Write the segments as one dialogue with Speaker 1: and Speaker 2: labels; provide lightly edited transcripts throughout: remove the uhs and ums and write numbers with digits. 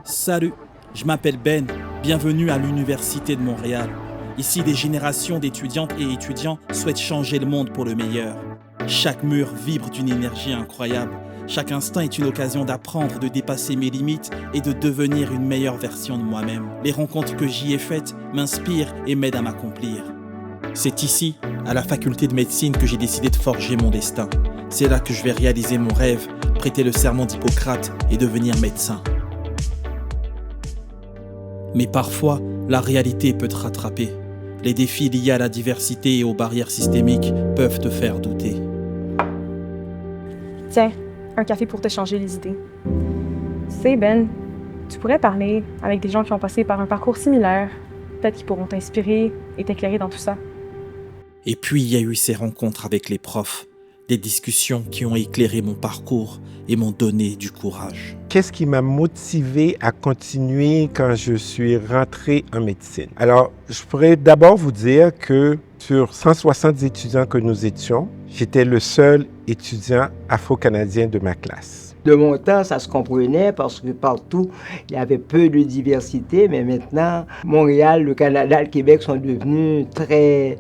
Speaker 1: Salut, je m'appelle Ben, bienvenue à l'Université de Montréal. Ici, des générations d'étudiantes et étudiants souhaitent changer le monde pour le meilleur. Chaque mur vibre d'une énergie incroyable. Chaque instant est une occasion d'apprendre, de dépasser mes limites et de devenir une meilleure version de moi-même. Les rencontres que j'y ai faites m'inspirent et m'aident à m'accomplir. C'est ici, à la faculté de médecine, que j'ai décidé de forger mon destin. C'est là que je vais réaliser mon rêve, prêter le serment d'Hippocrate et devenir médecin. Mais parfois, la réalité peut te rattraper. Les défis liés à la diversité et aux barrières systémiques peuvent te faire douter.
Speaker 2: Tiens, un café pour te changer les idées. Tu sais, Ben, tu pourrais parler avec des gens qui ont passé par un parcours similaire. Peut-être qu'ils pourront t'inspirer et t'éclairer dans tout ça.
Speaker 1: Et puis, il y a eu ces rencontres avec les profs, des discussions qui ont éclairé mon parcours et m'ont donné du courage.
Speaker 3: Qu'est-ce qui m'a motivé à continuer quand je suis rentré en médecine? Alors, je pourrais d'abord vous dire que sur 160 étudiants que nous étions, j'étais le seul étudiant afro-canadien de ma classe.
Speaker 4: De mon temps, ça se comprenait parce que partout, il y avait peu de diversité, mais maintenant, Montréal, le Canada, le Québec sont devenus très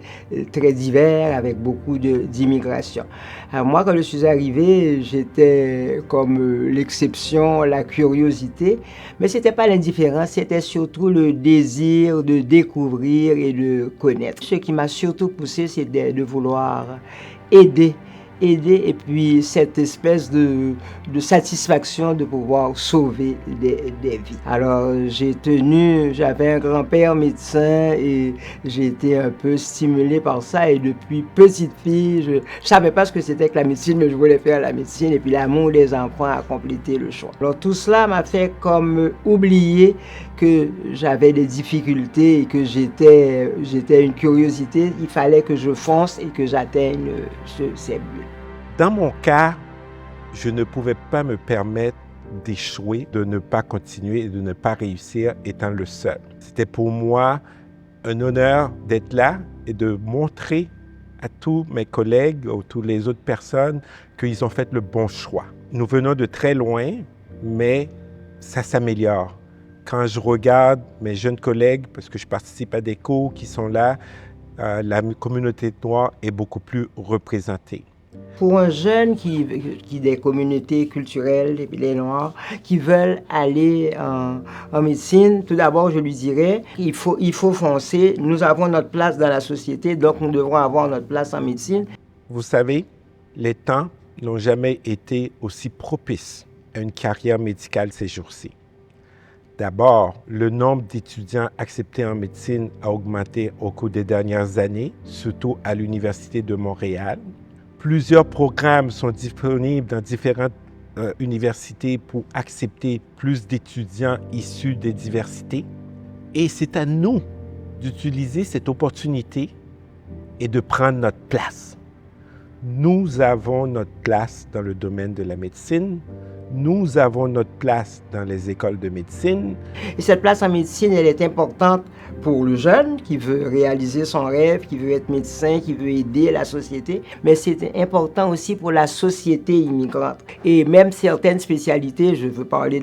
Speaker 4: divers avec beaucoup d'immigration. Alors moi, quand je suis arrivé, j'étais comme l'exception, la curiosité, mais ce n'était pas l'indifférence, c'était surtout le désir de découvrir et de connaître. Ce qui m'a surtout poussé, c'est de vouloir aider et puis cette espèce de satisfaction de pouvoir sauver des vies. Alors j'avais un grand-père médecin et j'ai été un peu stimulé par ça et depuis petite fille, je savais pas ce que c'était que la médecine, mais je voulais faire la médecine et puis l'amour des enfants a complété le choix. Alors tout cela m'a fait comme oublier que j'avais des difficultés et que j'étais une curiosité. Il fallait que je fonce et que j'atteigne ces buts.
Speaker 3: Dans mon cas, je ne pouvais pas me permettre d'échouer, de ne pas continuer et de ne pas réussir étant le seul. C'était pour moi un honneur d'être là et de montrer à tous mes collègues ou toutes les autres personnes qu'ils ont fait le bon choix. Nous venons de très loin, mais ça s'améliore. Quand je regarde mes jeunes collègues, parce que je participe à des cours qui sont là, la communauté noire est beaucoup plus représentée.
Speaker 4: Pour un jeune qui des communautés culturelles, et les Noirs, qui veulent aller en médecine, tout d'abord, je lui dirais qu'il faut foncer. Nous avons notre place dans la société, donc nous devrons avoir notre place en médecine.
Speaker 3: Vous savez, les temps n'ont jamais été aussi propices à une carrière médicale ces jours-ci. D'abord, le nombre d'étudiants acceptés en médecine a augmenté au cours des dernières années, surtout à l'Université de Montréal. Plusieurs programmes sont disponibles dans différentes universités pour accepter plus d'étudiants issus des diversités. Et c'est à nous d'utiliser cette opportunité et de prendre notre place. Nous avons notre place dans le domaine de la médecine. Nous avons notre place dans les écoles de médecine.
Speaker 4: Et cette place en médecine, elle est importante pour le jeune qui veut réaliser son rêve, qui veut être médecin, qui veut aider la société, mais c'est important aussi pour la société immigrante. Et même certaines spécialités, je veux parler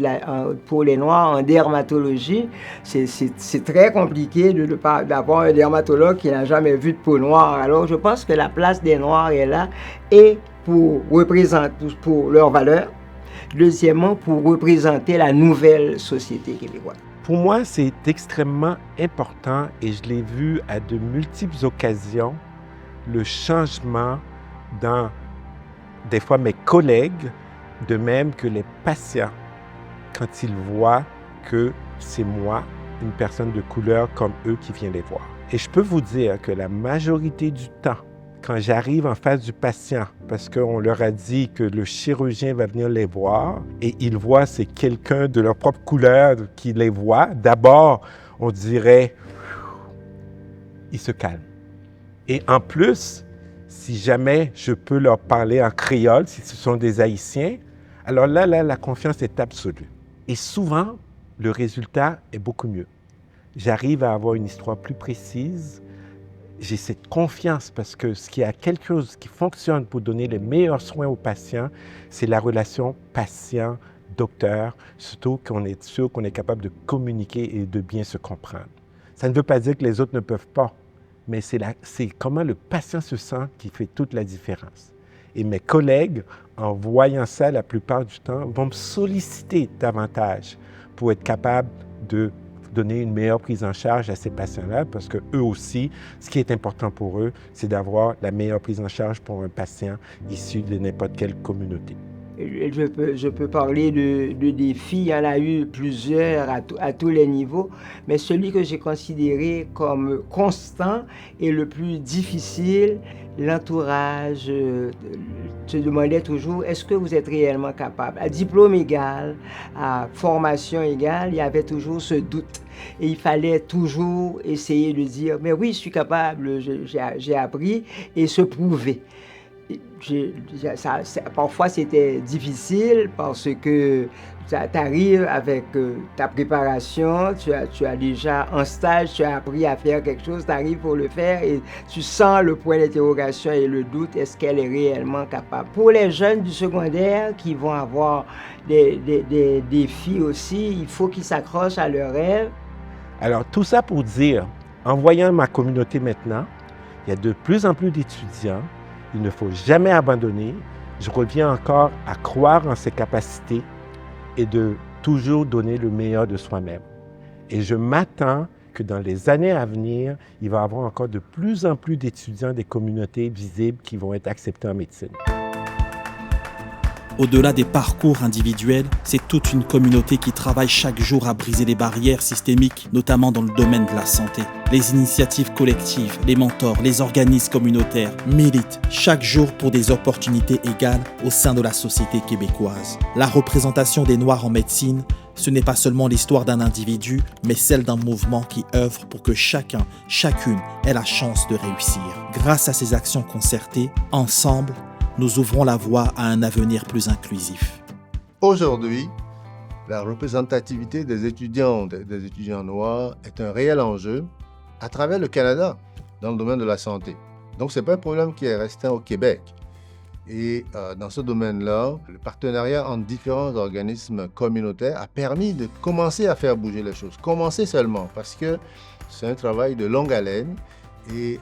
Speaker 4: pour les Noirs, en dermatologie, c'est très compliqué d'avoir un dermatologue qui n'a jamais vu de peau noire. Alors je pense que la place des Noirs est là, et pour leurs valeurs. Deuxièmement, pour représenter la nouvelle société québécoise.
Speaker 3: Pour moi, c'est extrêmement important et je l'ai vu à de multiples occasions, le changement dans, des fois, mes collègues, de même que les patients, quand ils voient que c'est moi, une personne de couleur comme eux, qui vient les voir. Et je peux vous dire que la majorité du temps, quand j'arrive en face du patient, parce qu'on leur a dit que le chirurgien va venir les voir et ils voient c'est quelqu'un de leur propre couleur qui les voit, d'abord, on dirait, ils se calment. Et en plus, si jamais je peux leur parler en créole, si ce sont des Haïtiens, alors là, la confiance est absolue. Et souvent, le résultat est beaucoup mieux. J'arrive à avoir une histoire plus précise. J'ai cette confiance parce que s'il y a quelque chose qui fonctionne pour donner les meilleurs soins aux patients, c'est la relation patient docteur, surtout qu'on est sûr qu'on est capable de communiquer et de bien se comprendre. Ça ne veut pas dire que les autres ne peuvent pas, mais c'est comment le patient se sent qui fait toute la différence. Et mes collègues, en voyant ça la plupart du temps, vont me solliciter davantage pour être capable de donner une meilleure prise en charge à ces patients-là, parce que eux aussi, ce qui est important pour eux, c'est d'avoir la meilleure prise en charge pour un patient issu de n'importe quelle communauté.
Speaker 4: Je peux parler de défis, il y en a eu plusieurs à tous les niveaux, mais celui que j'ai considéré comme constant et le plus difficile, l'entourage se demandait toujours, est-ce que vous êtes réellement capable? À diplôme égal, à formation égale, il y avait toujours ce doute. Et il fallait toujours essayer de dire, mais oui, je suis capable, j'ai appris, et se prouver. Parfois, c'était difficile parce que tu arrives avec ta préparation, tu as déjà un stage, tu as appris à faire quelque chose, tu arrives pour le faire et tu sens le point d'interrogation et le doute, est-ce qu'elle est réellement capable? Pour les jeunes du secondaire qui vont avoir des défis aussi, il faut qu'ils s'accrochent à leurs rêves.
Speaker 3: Alors, tout ça pour dire, en voyant ma communauté maintenant, il y a de plus en plus d'étudiants. Il ne faut jamais abandonner. Je reviens encore à croire en ses capacités et de toujours donner le meilleur de soi-même. Et je m'attends que dans les années à venir, il va y avoir encore de plus en plus d'étudiants des communautés visibles qui vont être acceptés en médecine.
Speaker 1: Au-delà des parcours individuels, c'est toute une communauté qui travaille chaque jour à briser les barrières systémiques, notamment dans le domaine de la santé. Les initiatives collectives, les mentors, les organismes communautaires militent chaque jour pour des opportunités égales au sein de la société québécoise. La représentation des Noirs en médecine, ce n'est pas seulement l'histoire d'un individu, mais celle d'un mouvement qui œuvre pour que chacun, chacune ait la chance de réussir. Grâce à ces actions concertées, ensemble, nous ouvrons la voie à un avenir plus inclusif.
Speaker 5: Aujourd'hui, la représentativité des étudiants noirs est un réel enjeu à travers le Canada dans le domaine de la santé. Donc, ce n'est pas un problème qui est restant au Québec. Et dans ce domaine-là, le partenariat entre différents organismes communautaires a permis de commencer à faire bouger les choses. Commencer seulement, parce que c'est un travail de longue haleine. Et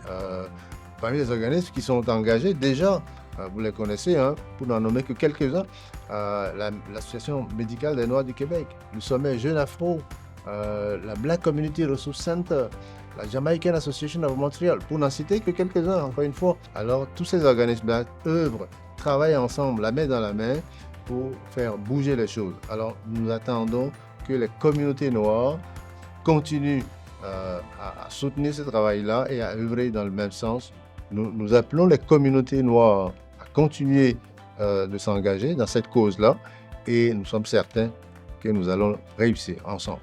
Speaker 5: parmi les organismes qui sont engagés, déjà, vous les connaissez, hein, pour n'en nommer que quelques-uns, l'Association médicale des Noirs du Québec, le Sommet Jeune Afro, la Black Community Resource Center, la Jamaican Association of Montreal, pour n'en citer que quelques-uns, encore une fois. Alors, tous ces organismes-là œuvrent, travaillent ensemble, la main dans la main, pour faire bouger les choses. Alors, nous attendons que les communautés noires continuent à soutenir ce travail-là et à œuvrer dans le même sens. Nous appelons les communautés noires à continuer de s'engager dans cette cause-là et nous sommes certains que nous allons réussir ensemble.